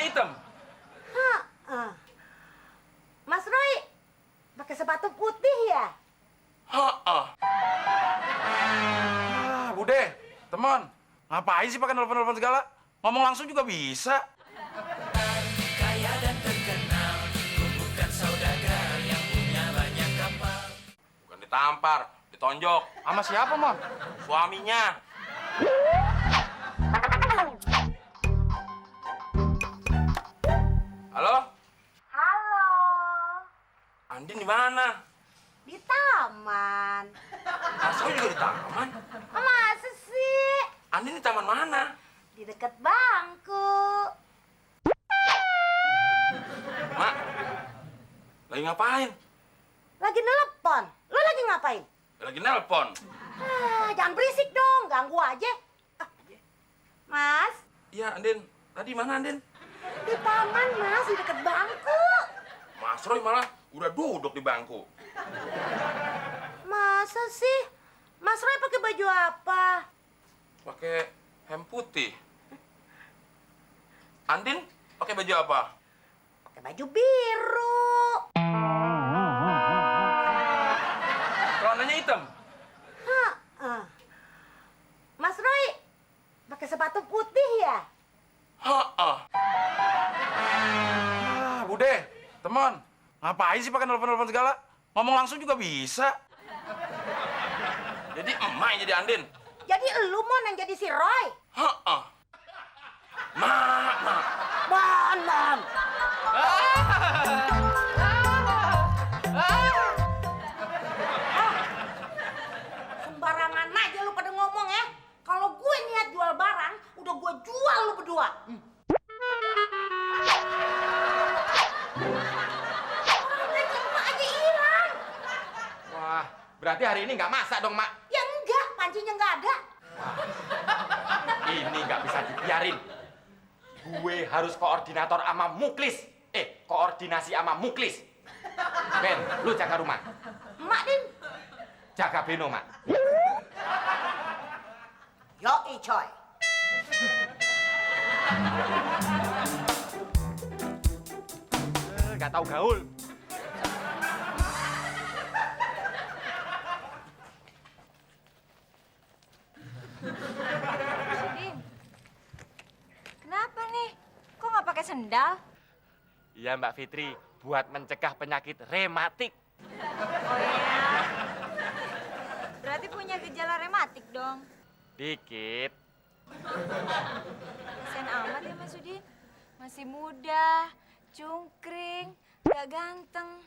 Celananya hitam. Hah. Mas Roy pakai sepatu putih ya? Bude, teman, ngapain sih pakai nelfon-nelfon segala? Ngomong langsung juga bisa. Kaya dan terkenal, ku bukan saudagar yang punya banyak kapal. Bukan ditampar, ditonjok. Sama siapa, Mon? Suaminya. Halo? Halo. Andin di mana? Di taman. Masa juga di taman? Masa sih? Andin di taman mana? Di dekat bangku. Mak, lagi ngapain? Lagi nelpon. Lu lagi ngapain? Lagi nelpon. Jangan berisik dong, ganggu aja. Mas, Iya, Andin. Tadi mana Andin? di taman mas, di dekat bangku. Mas Roy malah udah duduk di bangku. Masa sih? Mas Roy pakai baju apa? Pakai hem putih. Andin pakai baju apa? Pakai baju biru. Celananya hitam. Hah. Mas Roy pakai sepatu putih ya? Bude, teman, ngapain sih pakai nelfon-nelfon segala? Ngomong langsung juga bisa. Jadi emak yang jadi Andin. Jadi elu Mon yang jadi si Roy? Mak. Mon. Sembarangan aja lu pada ngomong ya. Kalau gue niat jual barang, udah gue jual lu berdua. Orang emak aja hilang. Wah, berarti hari ini nggak masak dong, Mak. Ya enggak, pancinya nggak ada. Ini nggak bisa dibiarin. Gue harus koordinator sama Muklis. Koordinasi sama Muklis. Ben, lu jaga rumah. Emak Din. Jaga Beno, Mak. Yoi coy. Nggak tahu gaul. Din, kenapa nih? Kok nggak pakai sendal? Iya, Mbak Fitri, buat mencegah penyakit rematik. Oh ya, berarti punya gejala rematik dong. Dikit. Kasian amat ya Mas Udin. Masih muda, cungkring, gak ganteng.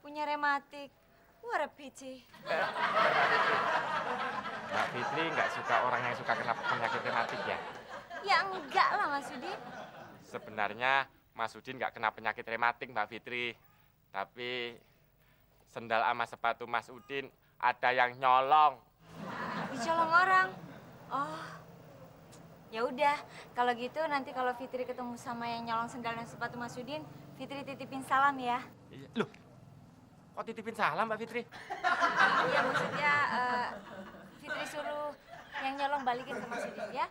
Punya rematik. What a pity. Mbak Fitri nggak suka orang yang suka kena penyakit rematik ya? Ya enggak lah Mas Udin. Sebenarnya Mas Udin nggak kena penyakit rematik, Mbak Fitri. Tapi sendal sama sepatu Mas Udin ada yang nyolong. Dicolong orang. Oh, ya udah. Kalau gitu nanti kalau Fitri ketemu sama yang nyolong sendal dan sepatu Mas Udin, Fitri titipin salam ya. Iya. Loh, kok titipin salam Mbak Fitri? Iya maksudnya Fitri suruh yang nyolong balikin ke Mas Udin ya.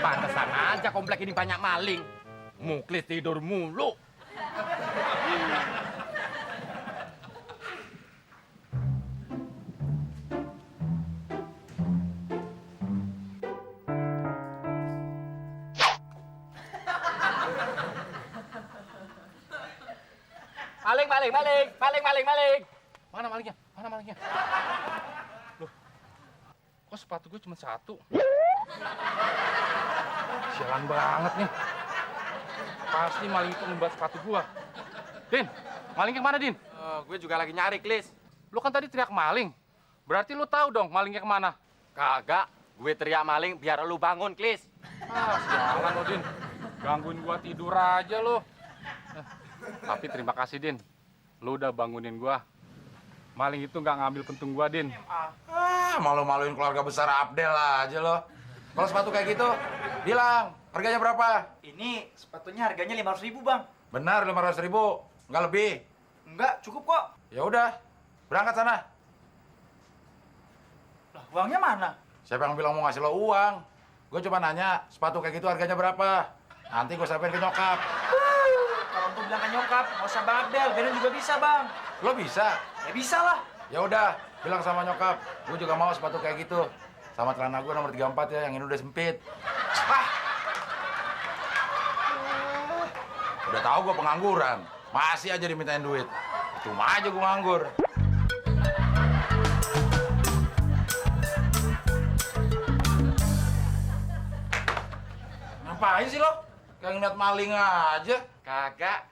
Pantesan aja komplek ini banyak maling. Muklis tidur mulu. Maling. Mana malingnya? Loh, kok sepatu gue cuma satu? Sialan banget nih. Pasti maling itu membuat sepatu gua. Din, malingnya kemana, Din? Gue juga lagi nyari, Klis. Lu kan tadi teriak maling. Berarti lu tahu dong malingnya kemana? Kagak, gue teriak maling biar lu bangun, Klis. Sialan lo, Din. Gangguin gua tidur aja lo. Tapi terima kasih, Din. Lu udah bangunin gua. Maling itu nggak ngambil pentung gua, Din. Malu-maluin keluarga besar Abdel aja lo. Kalau sepatu kayak gitu, bilang harganya berapa? Ini sepatunya harganya 500.000 bang. Benar, 500.000, nggak lebih. Enggak, cukup kok. Ya udah, berangkat sana. Lah, uangnya mana? Siapa yang bilang mau ngasih lo uang? Gue cuma nanya, sepatu kayak gitu harganya berapa? Nanti gue sampein ke nyokap. Kalau untuk bilang ke nyokap, nggak usah Bang Abdel. Bener juga bisa, Bang. Lo bisa? Ya bisa lah. Ya udah, bilang sama nyokap. Gue juga mau sepatu kayak gitu. Sama celana gue nomor 34 ya, yang ini udah sempit. Wah, Udah tahu gue pengangguran. Masih aja dimintain duit. Cuma aja gue nganggur. Ngapain sih lo? Kayak ngeliat maling aja. Kagak.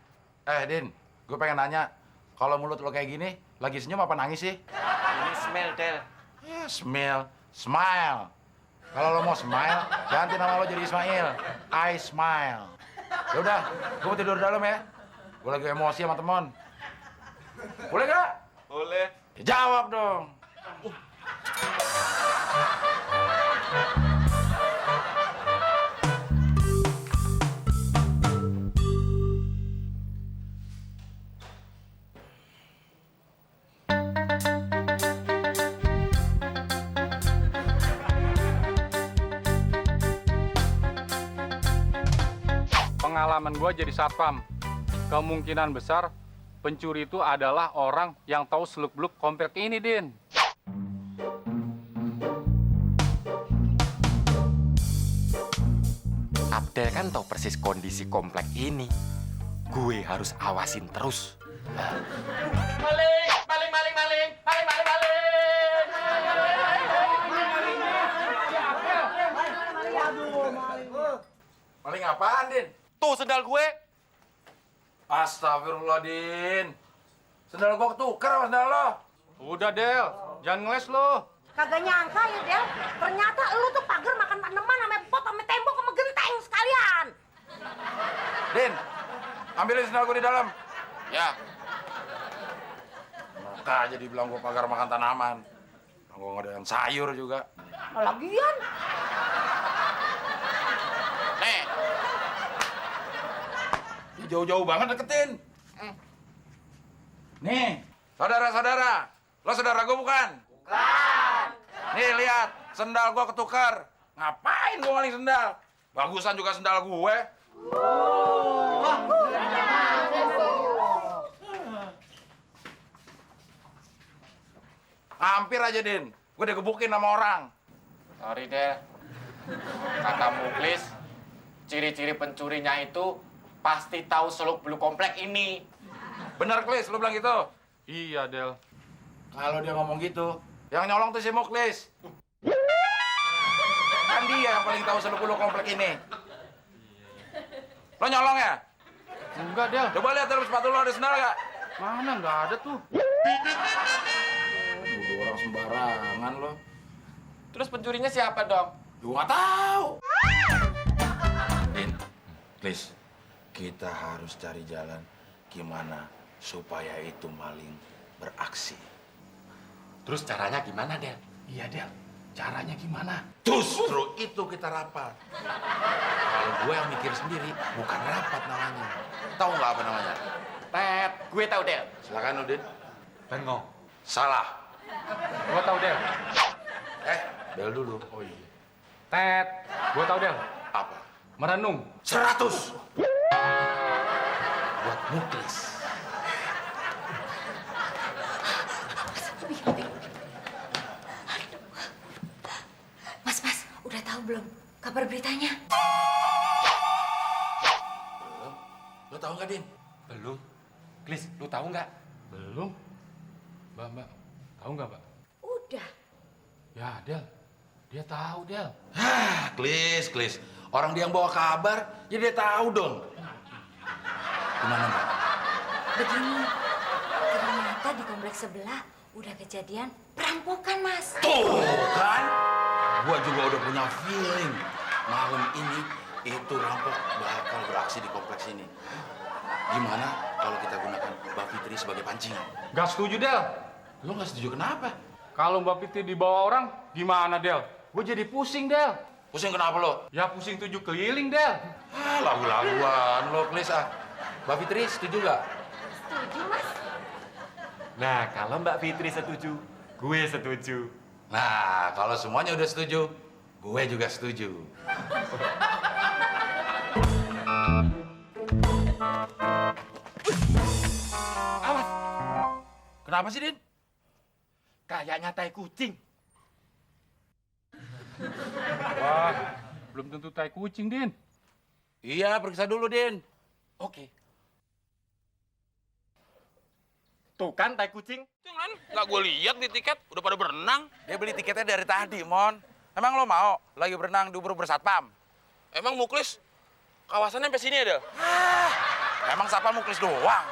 Din, gue pengen nanya. Kalau mulut lo kayak gini, lagi senyum apa nangis sih? Ini smell, Del. Smile. Kalau lo mau smile, ganti nama lo jadi Ismail. I smile. Ya udah, gue mau tidur dalam ya. Gue lagi emosi sama temen. Boleh gak? Boleh. Ya, jawab dong. Pengalaman gue jadi satpam, kemungkinan besar pencuri itu adalah orang yang tahu seluk-beluk komplek ini, Din. Abdel kan tahu persis kondisi komplek ini. Gue harus awasin terus. Maling apaan, Din? Tuh sendal gue. Astagfirullah, Din. Sendal gua ketukar sama sendal lo. Udah, Del. Jangan ngeles lo. Kagak nyangka ya, Del. Ternyata lu tuh pagar makan tanaman sama pot sama tembok sama genteng sekalian. Din, ambilin sendal gua di dalam. Ya. Maka aja dibilang gua pagar makan tanaman. Gua ngodein sayur juga. Lagian. Nih. Jauh-jauh banget deketin. Nih, saudara-saudara. Lo saudara gua bukan? Bukan. Nih, lihat. Sendal gua ketukar. Ngapain gua maling sendal? Bagusan juga sendal gue. Hampir aja, Din. Gue digebukin sama orang. Sorry, Del. Kata Muklis, ciri-ciri pencurinya itu pasti tahu seluk-beluk komplek ini. Bener, Klis, lu bilang gitu? Iya, Del. Kalau dia ngomong gitu, yang nyolong tuh si Muklis. Kan dia yang paling tahu seluk-beluk komplek ini. Lo nyolong ya? Enggak, Del. Coba lihat dalam sepatu lo ada sendal nggak? Mana nggak ada tuh. Udah orang sembarangan lo. Terus pencurinya siapa dong? Gue nggak tahu. Din, Klis, kita harus cari jalan gimana supaya itu maling beraksi. Terus caranya gimana, Del? Iya, Del. Caranya gimana? Justru itu kita rapat. Kalau gue yang mikir sendiri, bukan rapat namanya. Tahu nggak apa namanya? Tet, gue tahu, Del. Silakan, Udin. Bengong. Salah. Gua tahu, Del. Bel dulu. Oh iya. Tet. Gua tahu, Del. Apa? Merenung. 100. Buat Muklis. Mas, udah tahu belum kabar beritanya? Lo tahu nggak, Din? Belum. Klis, lu tahu nggak? Belum. Mbak. Tahu nggak, Mbak? Udah. Ya, Del. Dia tahu, Del. Klis. Orang dia yang bawa kabar, ya dia tahu dong. Gimana, Mbak? Begini, ternyata di kompleks sebelah udah kejadian perampokan, Mas. Tuh kan, gua juga udah punya feeling. Malam ini itu rampok bakal beraksi di kompleks ini. Gimana kalau kita gunakan Mbak Fitri sebagai pancingan? Gak setuju, Del. Lo nggak setuju kenapa? Kalau Mbak Fitri dibawa orang, gimana, Del? Gue jadi pusing, Del. Pusing kenapa lo? Ya pusing 7 keliling, Del. Lagu-laguan lo, Klis ah. Mbak Fitri setuju nggak? Setuju, Mas. Nah, kalau Mbak Fitri setuju, gue setuju. Nah, kalau semuanya udah setuju, gue juga setuju. Awas, Kenapa sih, Din? kayaknya tai kucing. Wah, belum tentu tai kucing, Din. Iya, periksa dulu, Din. Oke. Tuh kan tai kucing. Jangan, nggak gue lihat di tiket, udah pada berenang. Dia beli tiketnya dari tadi, Mon. Emang lo mau lagi berenang di ubur-ubur satpam? Emang Muklis, kawasannya sampai sini ada? Emang satpam muklis doang.